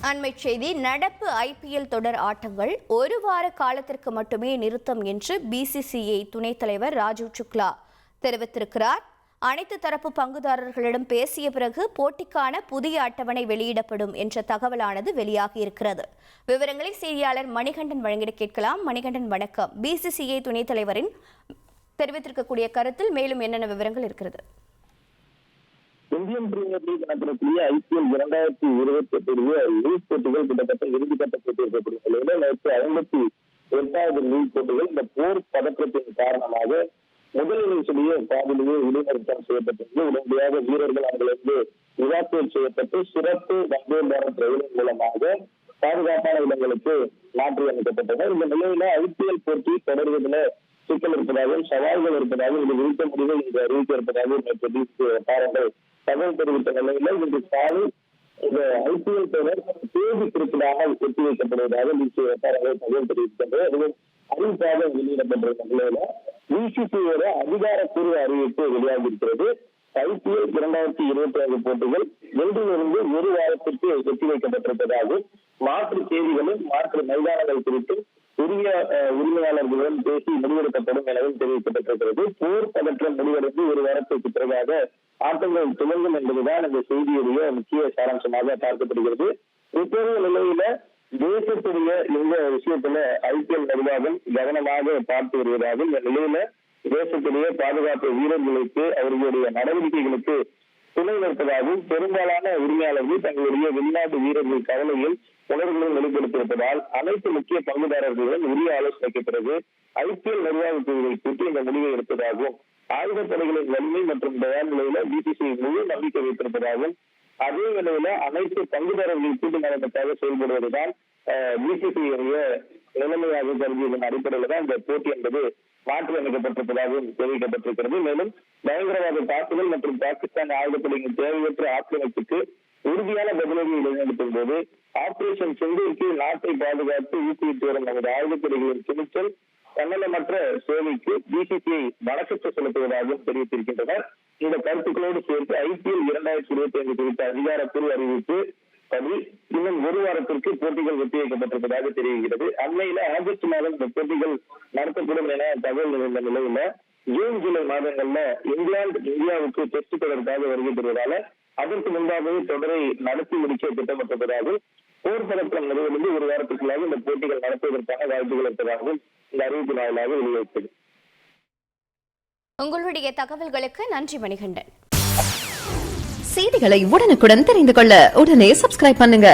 அண்மைச் செய்தி. நடப்பு ஐபிஎல் தொடர் ஆட்டங்கள் ஒரு வார காலத்திற்கு மட்டுமே நிறுத்தம் என்று பிசிசிஐ துணைத் தலைவர் ராஜீவ் சுக்லா தெரிவித்திருக்கிறார். அனைத்து தரப்பு பங்குதாரர்களிடம் பேசிய பிறகு போட்டிக்கான புதிய அட்டவணை வெளியிடப்படும் என்ற தகவலானது வெளியாகியிருக்கிறது. விவரங்களை செய்தியாளர் மணிகண்டன் வழங்கிட கேட்கலாம். மணிகண்டன், வணக்கம். பிசிசிஐ துணைத் தலைவரின் தெரிவித்திருக்கக்கூடிய கருத்தில் மேலும் என்னென்ன விவரங்கள் இருக்கிறது? இந்தியன் பிரீமியர் லீக் நடத்தக்கூடிய ஐபிஎல் 2028 லீக் போட்டிகள் கிட்டத்தட்ட இறுதிக்கட்ட போட்டி இருக்கக்கூடிய நிலையில நேற்று 58வது லீக் போட்டிகள் இந்த போர் பதற்றத்தின் காரணமாக முதலிலேயே பாதிலேயே இடைநிறுத்தம் செய்யப்பட்டிருந்து உடனடியாக வீரர்கள் அங்கிருந்து இவாக்குவேட் செய்யப்பட்டு சிறப்பு வந்தே பாரத் ரயிலின் மூலமாக பாதுகாப்பான இடங்களுக்கு மாற்றி அமைக்கப்பட்டனர். இந்த நிலையில ஐபிஎல் போட்டி தொடர்வதில் சிக்கல் இருப்பதாகவும் சவால்கள் இருப்பதாகவும் இது குறித்த முடிவை இன்று அறிவிக்க இருப்பதாகவும் நேற்று பிசிசிஐ வட்டாரங்கள் தகவல் தெரிவித்த நிலையில இன்று காலை இந்த ஐபிஎல் தொடர் தேதி குறிப்பிடாக ஒத்திவைக்கப்படுவதாக பிசிசிஐ வட்டாரங்கள் தகவல் தெரிவிக்கின்றது. அதுவும் அறிவிப்பாக வெளியிடப்பட்டிருந்த நிலையில பிசிசிஐயோட அதிகாரப்பூர்வ அறிவிப்பு வெளியாகியிருக்கிறது. ஐபிஎல் 2025 போட்டிகள் இன்றிலிருந்து ஒரு வாரத்திற்கு ஒத்திவைக்கப்பட்டிருப்பதாகவும் மாற்று தேதிகளும் மாற்று மைதானங்கள் குறித்தும் உரிய உரிமையாளர்களுடன் பேசி முடிவெடுக்கப்படும் எனவும் தெரிவிக்கப்பட்டிருக்கிறது. போர் பதற்றம் முடிவடைந்து ஒரு வாரத்திற்கு பிறகாக ஆட்டங்கள் துவங்கும் என்பதுதான் இந்த செய்தியுடைய முக்கிய சாராம்சமாக பார்க்கப்படுகிறது. இப்போதைய நிலையில தேசத்துடைய இந்த விஷயத்துல ஐபிஎல் நிர்வாகம் கவனமாக பார்த்து வருவதாகவும் இந்த நிலையில தேசத்துடைய பாதுகாப்பு வீரர்களுக்கு அவர்களுடைய நடவடிக்கைகளுக்கு துணை நிற்பதாகவும் பெரும்பாலான உரிமையாளர்கள் தங்களுடைய வெளிநாட்டு வீரர்கள் கவலையில் உணர்வுகளும் வெளிப்படுத்தியிருப்பதால் அனைத்து முக்கிய பங்குதாரர்களுடன் உரிய ஆலோசனைக்கு பிறகு ஐபிஎல் நிர்வாக குழுவை கூட்டி இந்த முடிவை எடுப்பதாகவும் ஆயுதப்படைகளின் வலிமை மற்றும் தயார் நிலையில பிசிசிஐ முழு நம்பிக்கை வைத்திருப்பதாகவும் அதே நிலையில அனைத்து பங்குதாரர்கள் கூட்டு நலனுக்காக செயல்படுவதுதான் பிசிசிஐ நிலைமையாக கருதியதன் அடிப்படையில் தான் இந்த போட்டி என்பது மாற்றி அமைக்கப்பட்டிருப்பதாகவும் தெரிவிக்கப்பட்டிருக்கிறது. மேலும் பயங்கரவாத தாக்குதல் மற்றும் பாகிஸ்தான் ஆயுதப்படையின் தேவையற்ற ஆக்கிரமிப்புக்கு உறுதியான பதிலடியை இடைநடத்தும் போது ஆபரேஷன் சிந்தூருக்கு நாட்டை பாதுகாத்து ஊக்குவித்து வரும் நமது ஆயுதப்படைகளின் துணிச்சல் தன்னலமற்ற சேவைக்கு பிசிசிஐ வணக்கத்தை செலுத்துவதாகவும் தெரிவித்திருக்கின்றனர். இந்த கருத்துக்களோடு சேர்த்து ஐபிஎல் 2025 குறித்த அதிகாரப்பூர்வ அறிவிப்பு படி இன்னும் ஒரு வாரத்திற்கு போட்டிகள் ஒத்திவைக்கப்பட்டிருப்பதாக தெரிவிக்கிறது. அண்மையில ஆகஸ்ட் மாதம் இந்த போட்டிகள் நடத்தப்படும் என தகவல் இருந்த நிலையில ஜூன் ஜூலை மாதங்கள்ல இங்கிலாந்து இந்தியாவுக்கு டெஸ்ட் தொடர்பாக வருகை பெறுவதால அதற்கு முன்பாகவே தொடரை நடத்தி முடிக்க திட்டமிட்டிருப்பதாகவும் போர் பதற்றம் நிறைவடைந்து ஒரு வாரத்திற்குள்ளாக இந்த போட்டிகள் நடத்துவதற்கான வாய்ப்புகள் இருப்பதாகவும் இந்த அறிவிப்பு வாயிலாக வெளியிட்டது. உங்களுடைய தகவல்களுக்கு நன்றி மணிகண்டன். செய்திகளை உடனுக்குடன் தெரிந்து கொள்ள உடனே சப்ஸ்கிரைப் பண்ணுங்க.